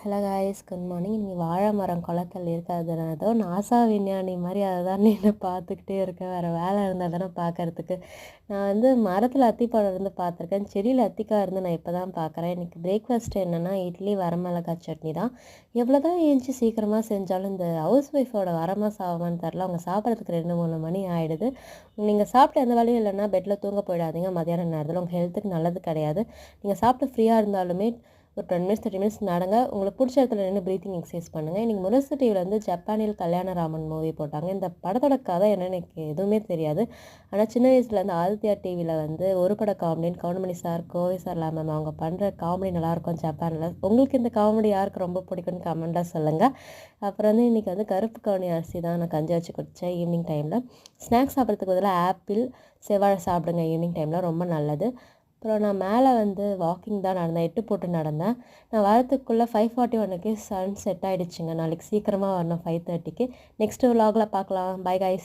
Hello guys, good morning. இன்றைக்கி வாழை மரம் குளத்தில் இருக்கிறதுனா ஏதோ நாசா விஞ்ஞானி மாதிரி அதை தான் நின்று பார்த்துக்கிட்டே இருக்கேன். வேறு வேலை இருந்தால் தானே பார்க்குறதுக்கு. நான் மரத்தில் அத்திப்பழம் இருந்து பார்த்துருக்கேன், செடியில் அத்திக்காய் இருந்து நான் இப்போ தான் பார்க்குறேன். இன்றைக்கி பிரேக்ஃபாஸ்ட் என்னென்னா இட்லி வரமிளகாய் சட்னி தான். எவ்வளோ தான் ஏஞ்சி சீக்கிரமாக செஞ்சாலும் இந்த ஹவுஸ் ஒய்ஃபோட வரமா சாவான்னு தெரில, அவங்க சாப்பிட்றதுக்கு 2-3 மணி ஆகிடுது. நீங்கள் சாப்பிட்டு எந்த வேலையும் இல்லைன்னா பெட்டில் தூங்க போயிடாதீங்க. மதியான நேரத்தில் உங்கள் ஹெல்த்துக்கு நல்லது கிடையாது. நீங்கள் சாப்பிட்டு ஃப்ரீயாக இருந்தாலுமே ஒரு 10 மினிட்ஸ் 30 மினிட்ஸ் நடங்க. உங்களுக்கு பிடிச்ச இடத்துல நின்று ப்ரீத்திங் எக்ஸசைஸ் பண்ணுங்கள். இன்றைக்கி முரசு டிவியில் ஜப்பானில் கல்யாணராமன் மூவி போட்டாங்க. இந்த படத்தோட கதை என்னென்னு எனக்கு எதுவுமே தெரியாது. ஆனால் சின்ன வயசுலேருந்து ஆதித்யா டிவியில் ஒரு பட காமெடின்னு Goundamani sir, Kovai sir, ma'am அவங்க பண்ணுற காமெடி நல்லாயிருக்கும் ஜப்பானில். உங்களுக்கு இந்த காமெடி யாருக்கு ரொம்ப பிடிக்கும்னு கமெண்ட்டாக சொல்லுங்கள். அப்புறம் இன்றைக்கி கருப்பு கவுனி அரிசி தான் நான் கஞ்சி வச்சு குடித்தேன் ஈவினிங் டைமில். ஸ்நாக்ஸ் சாப்பிட்றதுக்கு பதிலாக ஆப்பிள், செவ்வாழை சாப்பிடுங்க ஈவினிங் டைமில், ரொம்ப நல்லது. அப்புறம் நான் மேலே வாக்கிங் தான் நடந்தேன், 8 போட்டு நடந்தேன். நான் வரத்துக்குள்ளே 5:41க்கு சன் செட் ஆகிடுச்சுங்க. நாளைக்கு சீக்கிரமாக வரணும் 5:30க்கு. நெக்ஸ்ட்டு விலாகில் பார்க்கலாம். Bye guys.